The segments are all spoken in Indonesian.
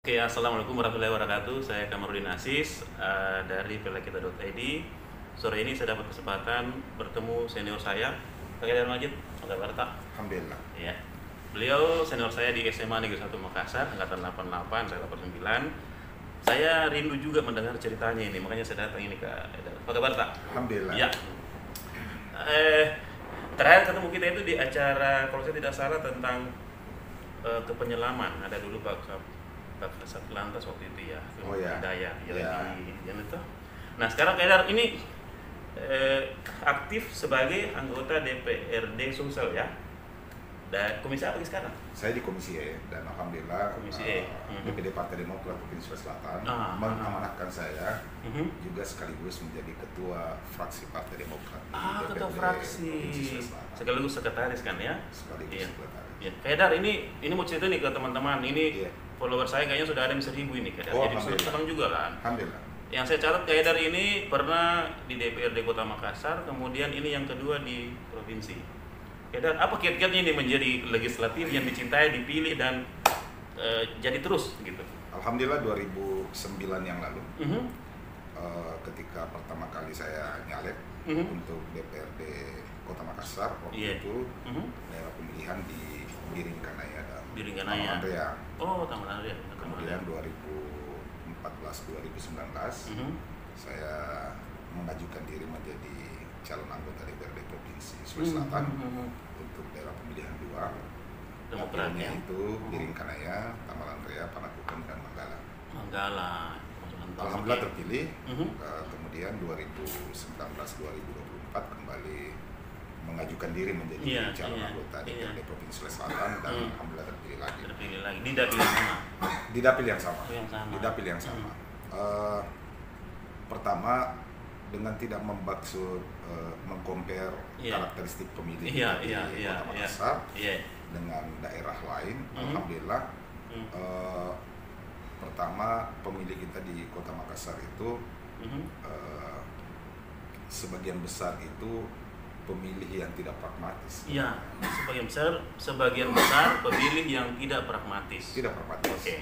Oke, assalamualaikum warahmatullahi wabarakatuh. Saya Kamarudin Aziz dari pelakita.id. Sore ini saya dapat kesempatan bertemu senior saya, Pak Haidar Majid. Apa kabar, Tak? Alhamdulillah. Ya. Beliau senior saya di SMA Negeri 1 Makassar, angkatan 88, saya 89. Saya rindu juga mendengar ceritanya ini, makanya saya datang ini ke Haidar. Apa kabar, Tak? Alhamdulillah. Ya. Terakhir ketemu kita itu di acara, kalau saya tidak salah, tentang kepenyelaman. Ada dulu Pak Kasat Lantas waktu itu ya, Oh ya. Hidayah ya, Ya. di itu. Nah sekarang Haidar ini aktif sebagai anggota DPRD Sumsel ya. Dan komisi apa sekarang? Saya di Komisi E dan alhamdulillah Komisi E. DPD Partai Demokrat Provinsi Sulawesi Selatan mengamanahkan saya juga sekaligus menjadi ketua fraksi Partai Demokrat di Ketua DPRD fraksi. Provinsi Sulawesi Selatan. Sekaligus sekretaris kan ya? Sekaligus Iya. sekretaris. Ya. Haidar ini mau cerita nih ke teman-teman. Ini Iya. follower saya kayaknya sudah ada yang 1.000 ini Haidar. Oh, Jadi alhamdulillah. senang juga kan. Alhamdulillah. Yang saya catat Haidar ini pernah di DPRD Kota Makassar, kemudian ini yang kedua di provinsi. Haidar, apa kiat-kiatnya ini menjadi legislatif yang dicintai, dipilih dan jadi terus gitu? Alhamdulillah 2009 yang lalu Mhm, ketika pertama kali saya nyalek mhm. untuk DPRD Kota Makassar waktu Iya. itu Mhm. daerah pemilihan di Biringkanaya dan Biringkanaya. Taman Rea. Oh, Taman Area. Kemudian 2014-2019 Mhm. saya mengajukan diri menjadi calon anggota DPRD Provinsi Sulawesi Selatan Mhm. untuk daerah pemilihan 2. Demokrat ya. Dapilnya itu Biringkanaya, Tamalan Rea, Panakukang, dan Manggala. Manggala. Mantap. Alhamdulillah Oke. terpilih. Mhm. Kemudian 2019-2024 kembali mengajukan diri menjadi Iya, calon iya, anggota iya. DPRD Provinsi Sulawesi Selatan dan Mhm. alhamdulillah terpilih lagi. Terpilih lagi di dapil yang sama. Di dapil yang sama. Oh, yang sama. Di dapil yang sama. Pertama, dengan tidak membaksud mengcompare Iya. karakteristik pemilih Iya, di iya, iya, Kota iya. Makassar Iya. dengan daerah lain, Mhm. alhamdulillah. Mhm. Pertama, pemilih kita di Kota Makassar itu Mhm. sebagian besar itu pemilih yang tidak pragmatis. Iya, sebagian besar pemilih yang tidak pragmatis. Tidak pragmatis. Oke.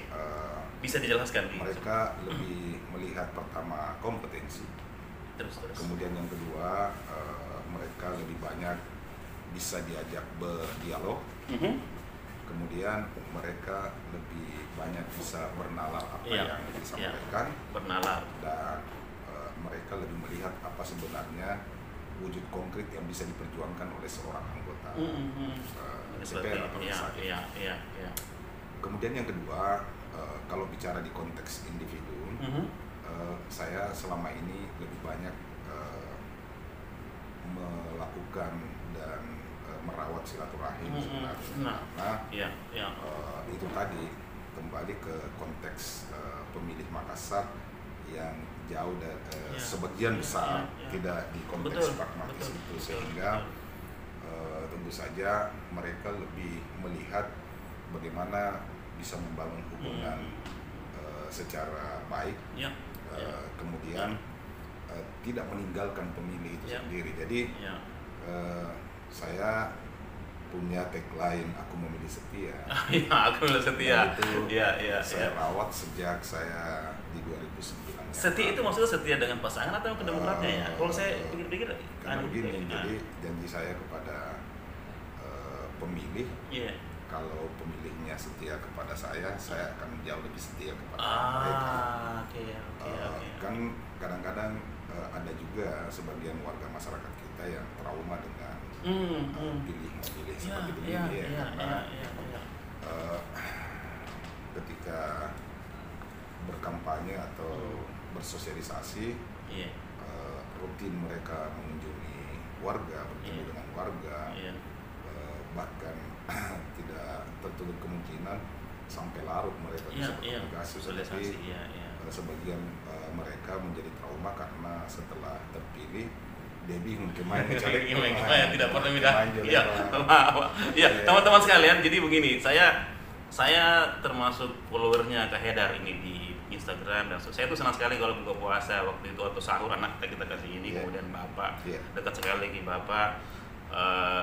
Bisa dijelaskan di Mereka lebih melihat pertama kompetensi. terus. Kemudian yang kedua, mereka lebih banyak bisa diajak berdialog. Mhm. Kemudian mereka lebih banyak bisa bernalar apa Iya, yang disampaikan. Bernalar. Dan mereka lebih melihat apa sebenarnya wujud konkret yang bisa diperjuangkan oleh seorang anggota Mhm. DPR atau legislatif. Iya. Kemudian yang kedua, kalau bicara di konteks individu, Mhm. saya selama ini lebih banyak melakukan dan merawat silaturahim sebenarnya. Karena Iya. itu tadi kembali ke konteks pemilih Makassar yang jauh dari Iya. sebagian besar Iya. tidak di konteks Betul, pragmatis betul, itu, betul, sehingga betul. tentu saja mereka lebih melihat bagaimana bisa membangun hubungan secara baik, Iya. kemudian tidak meninggalkan pemilih itu Ya. sendiri. Jadi Iya. saya punya tagline, aku memilih setia. Iya, aku udah setia. Dan itu Iya. saya rawat sejak saya di 2009. Setia itu maksudnya setia dengan pasangan atau ke demokratnya ya? Kalau saya pikir-pikir karena begini, gitu. jadi janji saya kepada pemilih, Iya. kalau pemilihnya setia kepada saya akan jauh lebih setia kepada mereka. Oke. Kan kadang-kadang ada juga sebagian warga masyarakat kita yang trauma dengan pilih-memilih seperti begini ya, karena ketika berkampanye atau bersosialisasi, Iya. rutin mereka mengunjungi warga, bertemu Iya. dengan warga, Iya. bahkan tidak tertutup kemungkinan sampai larut mereka bisa berkomunikasi. Tetapi Iya. sebagian mereka menjadi trauma karena setelah terpilih dia bingung kemana caleg, Tidak pernah pindah. Iya. Iya. Teman-teman sekalian, jadi begini, saya termasuk followernya Kak Haidar ini di Instagram, dan saya tuh senang sekali kalau buka puasa waktu itu atau sahur anak kita kasih ini, Iya. kemudian bapak Iya. dekat sekali lagi bapak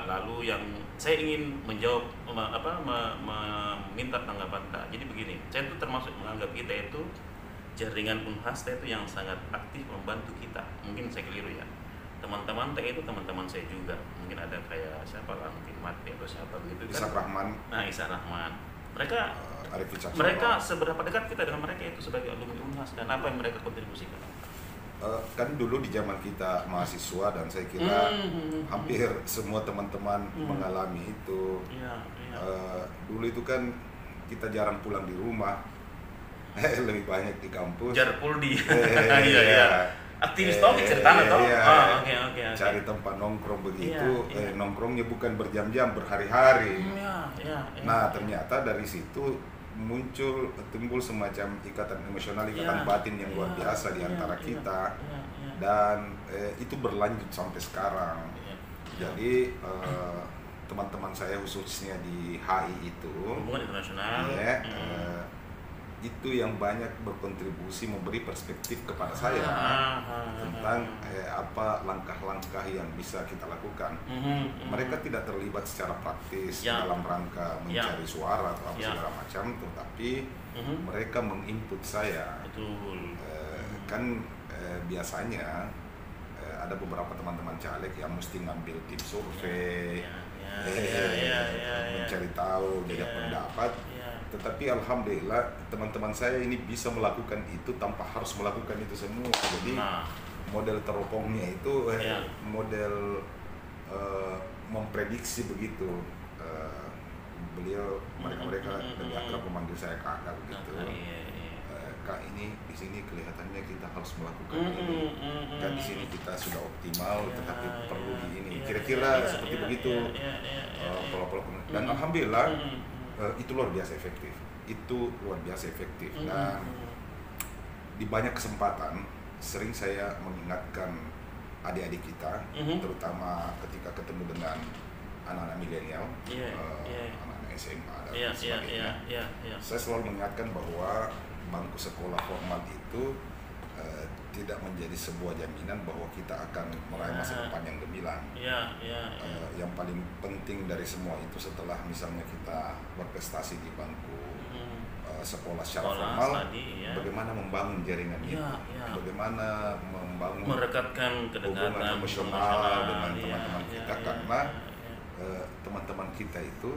Lalu yang saya ingin menjawab meminta tanggapan Kak. Jadi begini, saya itu termasuk menganggap kita itu jaringan Unhasta itu yang sangat aktif membantu kita. Mungkin saya keliru ya. Teman-teman TE itu teman-teman saya juga. Mungkin ada kayak siapa lah, mungkin Mati atau siapa begitu kan. Isa Rahman. Nah, Isa Rahman. Mereka mereka seberapa dekat kita dengan mereka itu sebagai alumni Unhas dan apa yang mereka kontribusikan? Kan dulu di zaman kita mahasiswa dan saya kira hampir semua teman-teman mengalami itu. Dulu itu kan kita jarang pulang di rumah, lebih banyak di kampus. Jarpuldi. Iya. Aktivis topik ceritanya toh. Oke. Cari tempat nongkrong begitu, nongkrongnya bukan berjam-jam, berhari-hari. Nah ternyata dari situ timbul semacam ikatan emosional, ikatan batin yang luar biasa di antara kita, dan itu berlanjut sampai sekarang. Jadi teman-teman saya khususnya di HI itu hubungan internasional, itu yang banyak berkontribusi memberi perspektif kepada saya tentang apa langkah-langkah yang bisa kita lakukan. Mereka tidak terlibat secara praktis dalam rangka mencari suara atau apa segala macam, tetapi mereka menginput saya. Kan biasanya ada beberapa teman-teman caleg yang mesti ngambil tim survei, mencari tahu, jajak pendapat. Tetapi alhamdulillah teman-teman saya ini bisa melakukan itu tanpa harus melakukan itu semua. Jadi model teropongnya itu model memprediksi begitu. Mereka lebih akrab memanggil saya kakak begitu. Kak, ini di sini kelihatannya kita harus melakukan ini. Dan di sini kita sudah optimal, tetapi perlu di ini. Kira-kira seperti begitu. Dan alhamdulillah itu luar biasa efektif. Dan di banyak kesempatan sering saya mengingatkan adik-adik kita, terutama ketika ketemu dengan anak-anak milenial, anak-anak SMA dan sebagainya. Saya selalu mengingatkan bahwa bangku sekolah formal itu tidak menjadi sebuah jaminan bahwa kita akan meraih masa depan yang gemilang. Yang paling penting dari semua itu setelah misalnya kita berprestasi di bangku sekolah secara formal, bagaimana membangun jaringan itu, bagaimana membangun merekatkan hubungan emosional dengan teman-teman kita, karena teman-teman kita itu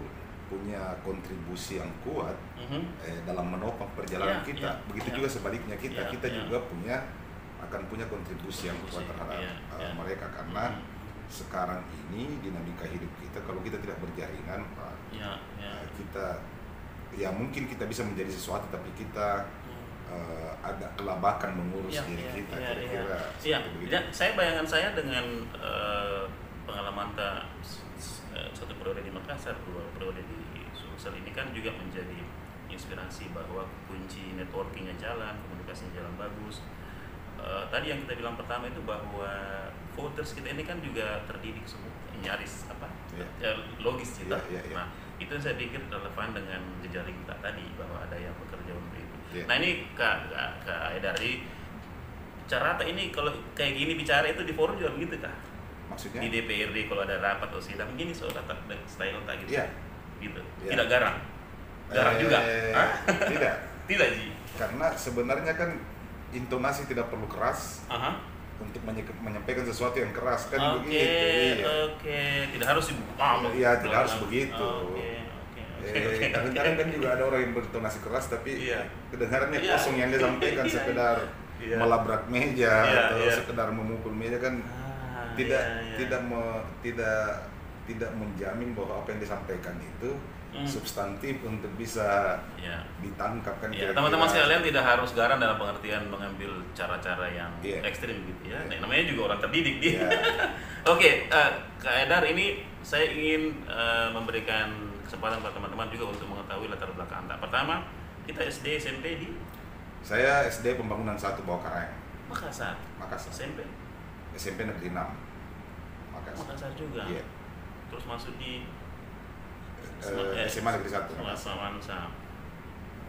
punya kontribusi yang kuat dalam menopang perjalanan kita. Begitu juga sebaliknya kita juga akan punya kontribusi yang kuat terhadap mereka, karena sekarang ini dinamika hidup kita, kalau kita tidak berjaringan, kita mungkin kita bisa menjadi sesuatu, tapi kita agak kelabakan mengurus diri kita. Saya bayangan saya dengan pengalaman satu periode di Makassar, 2 periode di Sulsel ini kan juga menjadi inspirasi bahwa kunci networkingnya jalan, komunikasinya jalan bagus. Tadi yang kita bilang pertama itu bahwa voters kita ini kan juga terdidik semua, nyaris logis cerita. Nah, itu saya pikir relevan dengan jejaring kita tadi bahwa ada yang bekerja untuk itu. Nah ini Kak Aidari, cara ini kalau kayak gini bicara itu di forum juga begitu Kak? Maksudnya? Di DPRD kalau ada rapat atau sidang gini soal style tak gitu. Gitu. Yeah. Tidak garang. Garang juga. Tidak Ji. Karena sebenarnya kan intonasi tidak perlu keras untuk menyampaikan sesuatu yang keras kan begitu. Tidak harus tidak harus begitu. Kadang-kadang kan juga ada orang yang berintonasi keras tapi kedengarannya kosong, yang dia sampaikan sekedar melabrak meja atau sekedar memukul meja kan. Tidak menjamin bahwa apa yang disampaikan itu substantif untuk bisa ditangkap kan. Teman-teman sekalian tidak harus garang dalam pengertian mengambil cara-cara yang ekstrim gitu ya. Nah, namanya juga orang terdidik dia. Oke, Kak Edar, ini saya ingin memberikan kesempatan kepada teman-teman juga untuk mengetahui latar belakang Anda. Pertama, kita SD SMP di? Saya SD Pembangunan 1 Bawah Karang. Makassar. SMP Negeri 6. Makassar juga. Terus masuk di SMA Negeri 1.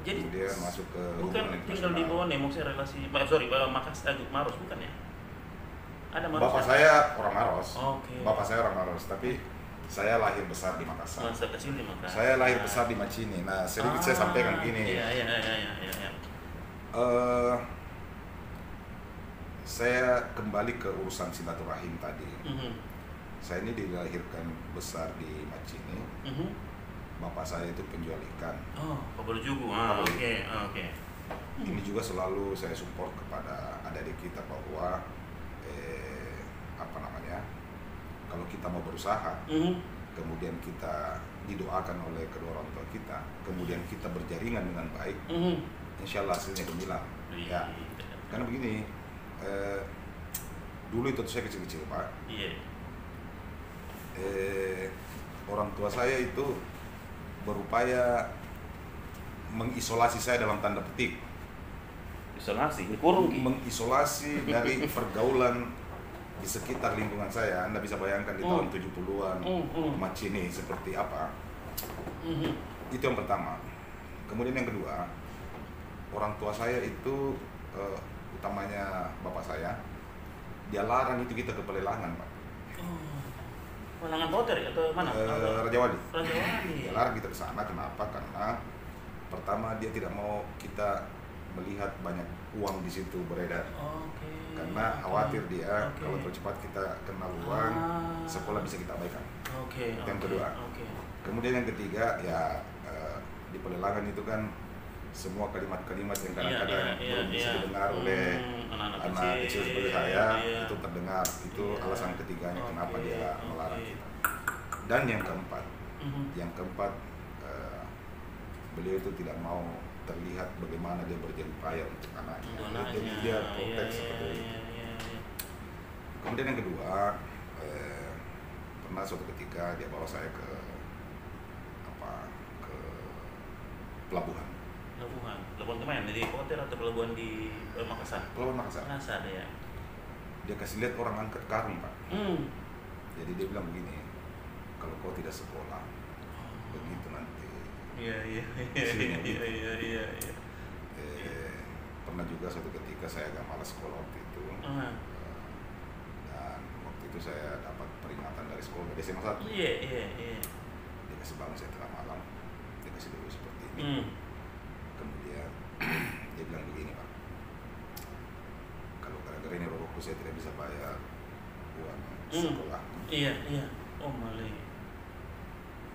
Jadi kemudian masuk ke bukan tinggal di bawah nih, maksudnya relasi Makassar Maros bukan ya? Ada Maros. Bapak saya orang Maros. Okay. Bapak saya orang Maros, tapi saya lahir besar di Makassar. Masa kecil di Makassar. Saya lahir besar di Macini. Nah, sedikit saya sampaikan begini. Iya. Saya kembali ke urusan silaturahim tadi. Saya ini dilahirkan besar di Macini. Bapak saya itu penjual ikan. Oh, Pabarjugu. Oke. Ini juga selalu saya support kepada adik-adik kita bahwa kalau kita mau berusaha, kemudian kita didoakan oleh kedua orang tua kita, kemudian kita berjaringan dengan baik, insya Allah hasilnya gemilang. Ya, karena begini, dulu itu saya kecil-kecil Pak, orang tua saya itu berupaya mengisolasi saya dalam tanda petik. Isolasi, dikurung. Mengisolasi dari pergaulan di sekitar lingkungan saya. Anda bisa bayangkan di tahun 70-an Macini seperti apa. Itu yang pertama. Kemudian yang kedua, orang tua saya itu utamanya bapak saya, dia larang itu kita ke pelelangan Pak. Pelelangan Poter atau mana? Rajawali. Rajawali. Dia larang kita ke sana. Kenapa? Karena pertama dia tidak mau kita melihat banyak uang di situ beredar. Karena khawatir dia kalau terlalu cepat kita kenal uang, sekolah bisa kita abaikan. Yang kedua. Kemudian yang ketiga, ya di pelelangan itu kan semua kalimat-kalimat yang kadang-kadang belum bisa didengar oleh anak kecil seperti saya, itu terdengar. Itu alasan ketiganya kenapa dia melarang kita. Dan yang keempat, beliau itu tidak mau terlihat bagaimana dia berjerih payah untuk anaknya. Jadi dia protek seperti itu. Kemudian yang kedua, pernah suatu ketika dia bawa saya ke pelabuhan. Pelabuhan kemana? Di Poter atau pelabuhan di Makassar? Pelabuhan Makassar. Makassar ya. Dia kasih lihat orang angkat karung Pak. Jadi dia bilang begini, kalau kau tidak sekolah, begitu nanti. Iya. Pernah juga suatu ketika saya agak malas sekolah waktu itu. Dan waktu itu saya dapat peringatan dari sekolah dari SMA 1. Iya. Dia kasih bangun saya tengah malam, dia kasih dulu seperti ini. Kemudian dia bilang begini Pak, kalau gara-gara ini rokokku saya tidak bisa bayar uang sekolah. Iya. Oh malih.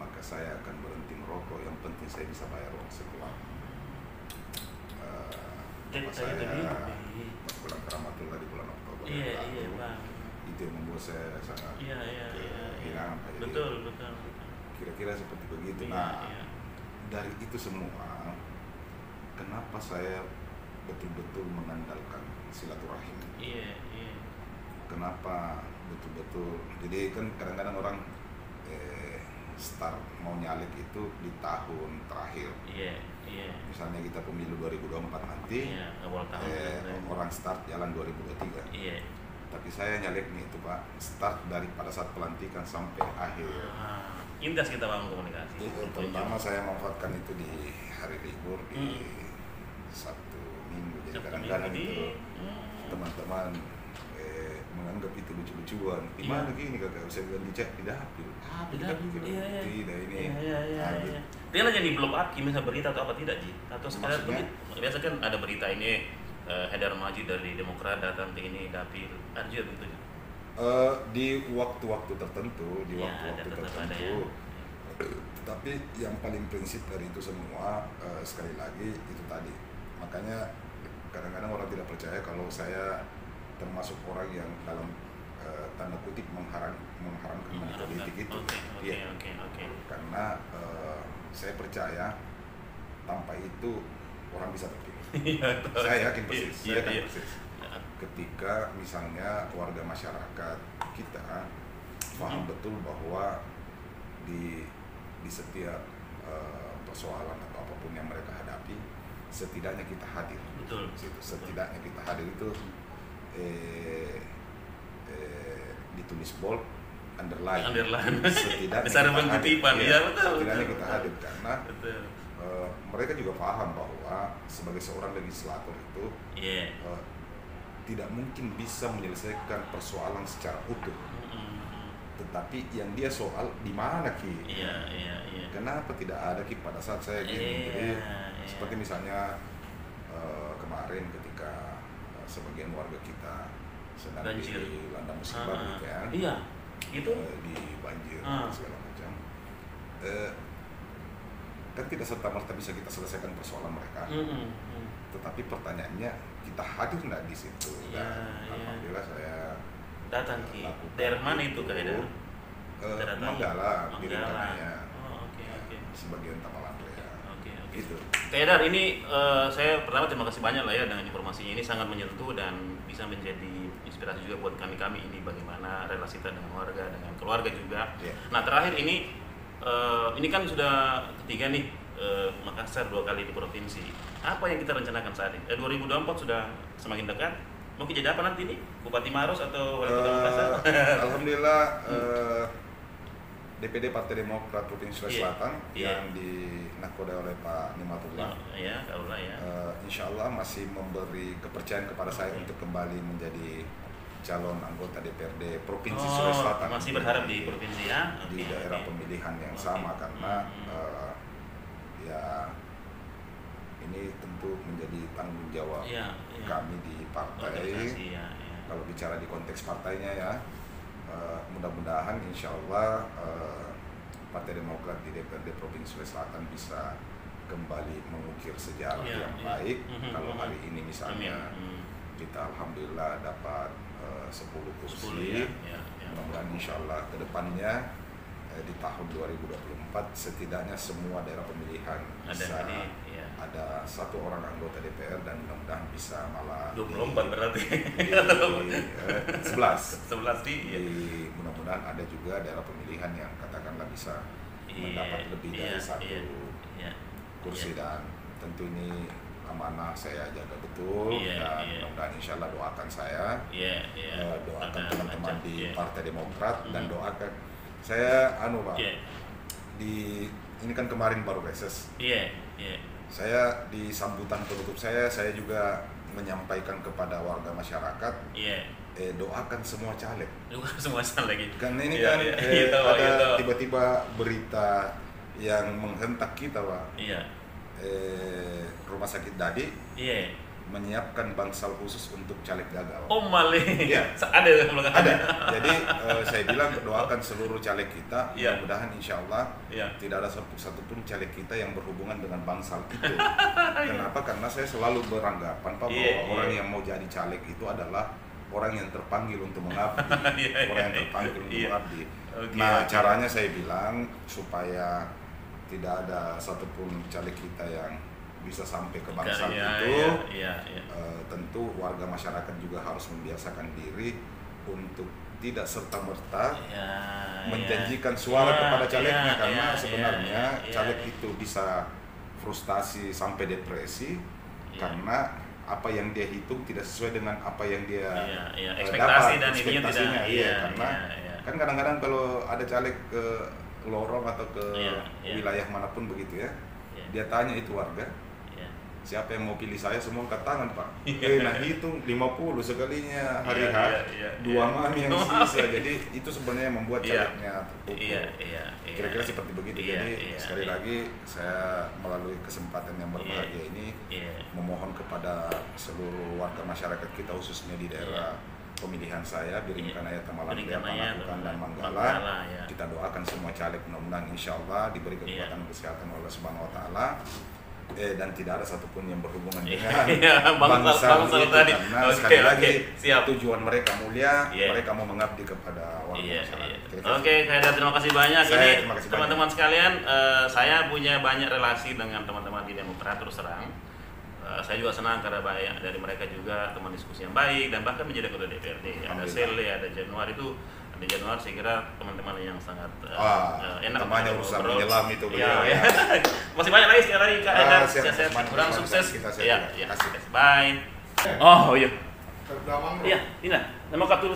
Maka saya akan berhenti merokok, yang penting saya bisa bayar uang sekolah. Saya pulang ke Ramatullah di bulan Oktober. Iya Bang. Itu yang membuat saya sangat kehilangan. Betul. Kira-kira seperti begitu. Dari itu semua, kenapa saya betul-betul mengandalkan silaturahim? Iya. Kenapa betul-betul? Jadi kan kadang-kadang orang start mau nyalek itu di tahun terakhir. Iya. Misalnya kita pemilu 2024 nanti, orang start jalan 2023. Iya. Tapi saya nyaleknya itu Pak, start dari pada saat pelantikan sampai akhir. Intas kita bangun komunikasi. Terutama saya memanfaatkan itu di hari libur di Sabtu Minggu. Jadi kadang-kadang itu teman-teman menganggap itu lucu-lucuan. Gimana gini kakak? Saya bilang dicek di dapil. Tidak ini. Iya. Dia nanya di blow up, misal berita atau apa tidak Ji? Atau sekedar biasa kan ada berita ini Haidar Maji dari Demokrat datang ke ini dapil. Ada juga begitu. Di waktu-waktu tertentu, tapi yang paling prinsip dari itu semua sekali lagi itu tadi. Makanya kadang-kadang orang tidak percaya kalau saya termasuk orang yang dalam tanda kutip mengharamkan money politik itu. Oke. Karena saya percaya tanpa itu orang bisa terpilih. Saya yakin persis. Ketika misalnya warga masyarakat kita paham betul bahwa di setiap persoalan atau apapun yang mereka hadapi, setidaknya kita hadir. Betul. Setidaknya kita hadir itu ditulis bold, underline. Setidaknya setidaknya kita hadir karena mereka juga paham bahwa sebagai seorang legislator itu tidak mungkin bisa menyelesaikan persoalan secara utuh. Tetapi yang dia soal di mana Ki? Kenapa tidak ada Ki pada saat saya gini? Jadi seperti misalnya kemarin ketika sebagian warga kita sedang dilanda musibah gitu ya. Itu di banjir segala macam. Kan tidak serta-merta bisa kita selesaikan persoalan mereka. Tetapi pertanyaannya, kita hadir nggak di situ? Dan alhamdulillah saya datang Ki. Dari mana itu Kak? Manggala, dirikannya. Sebagian Tamalan ya. Gitu. Kak Edar, ini saya pertama terima kasih banyak lah ya dengan informasinya, ini sangat menyentuh dan bisa menjadi inspirasi juga buat kami ini bagaimana relasi kita dengan warga, dengan keluarga juga. Nah terakhir ini kan sudah ketiga nih Makassar 2 kali di provinsi. Apa yang kita rencanakan saat ini? 2024 sudah semakin dekat. Mau jadi apa nanti nih? Bupati Maros atau Wali Kota Makassar? Alhamdulillah DPD Partai Demokrat Provinsi Sulawesi Selatan yang dinakodai oleh Pak Nimatullah. Insya Allah masih memberi kepercayaan kepada saya untuk kembali menjadi calon anggota DPRD Provinsi Sulawesi Selatan. Masih berharap di provinsi ya? Di daerah pemilihan yang sama karena ya ini tentu menjadi tanggung jawab kami di partai. Kalau bicara di konteks partainya ya, mudah-mudahan insya Allah Partai Demokrat di DPRD Provinsi Sulawesi Selatan bisa kembali mengukir sejarah yang baik. Kalau hari ini misalnya kita alhamdulillah dapat 10 kursi, mudah-mudahan insya Allah ke depannya di tahun 2024 setidaknya semua daerah pemilihan bisa ada 1 orang anggota DPR dan mudah-mudahan bisa malah 24 berarti 11 mudah-mudahan ada juga daerah pemilihan yang katakanlah bisa mendapat lebih dari 1 kursi dan tentu ini amanah saya jaga betul dan mudah-mudahan insya Allah doakan saya doakan teman-teman di Partai Demokrat dan doakan saya Pak ini kan kemarin baru reses. Saya di sambutan penutup saya juga menyampaikan kepada warga masyarakat doakan semua caleg. Karena ini kan ada tiba-tiba berita yang menghentak kita Pak. Rumah sakit Dadi menyiapkan bangsal khusus untuk caleg gagal. Ada. Jadi saya bilang doakan seluruh caleg kita, mudah-mudahan insya Allah tidak ada satupun caleg kita yang berhubungan dengan bangsal itu. Kenapa? Karena saya selalu beranggapan Pak bahwa orang yang mau jadi caleg itu adalah orang yang terpanggil untuk mengabdi, orang yang terpanggil untuk mengabdi. Nah caranya saya bilang supaya tidak ada satupun caleg kita yang bisa sampai ke bangsal itu, tentu warga masyarakat juga harus membiasakan diri untuk tidak serta-merta menjanjikan suara kepada calegnya karena sebenarnya caleg itu bisa frustasi sampai depresi karena apa yang dia hitung tidak sesuai dengan apa yang dia ekspektasi dapat, dan ekspektasinya karena kan kadang-kadang kalau ada caleg ke lorong atau ke wilayah manapun begitu ya, dia tanya itu warga, siapa yang mau pilih saya, semua angkat tangan Pak. Nah hitung 50 sekalinya hari H, 2 mami yang sisa. Jadi itu sebenarnya membuat calegnya terpukul. Kira-kira seperti begitu. Jadi sekali lagi saya melalui kesempatan yang berbahagia ini memohon kepada seluruh warga masyarakat kita khususnya di daerah pemilihan saya Biringkanaya, Tamalan, Panakukan dan Manggala. Kita doakan semua caleg mudah-mudahan insya Allah diberi kekuatan kesehatan oleh Subhanahu Wa Taala. Dan tidak ada satupun yang berhubungan dengan bangsa itu tadi. Karena sekali lagi tujuan mereka mulia, mereka mau mengabdi kepada warga masyarakat. Kak Edar, terima kasih banyak. Ini teman-teman sekalian, saya punya banyak relasi dengan teman-teman di Demokrat terus terang. Saya juga senang karena banyak dari mereka juga teman diskusi yang baik dan bahkan menjadi ketua DPRD. Ada Sele, ada Januar itu. Di Januar saya kira teman-teman yang sangat enak. Namanya urusan menyelam itu beliau. Masih banyak lagi sekali lagi Kak Edar. Kurang sukses. Bye. Oh iya. Iya, ini nama kartu.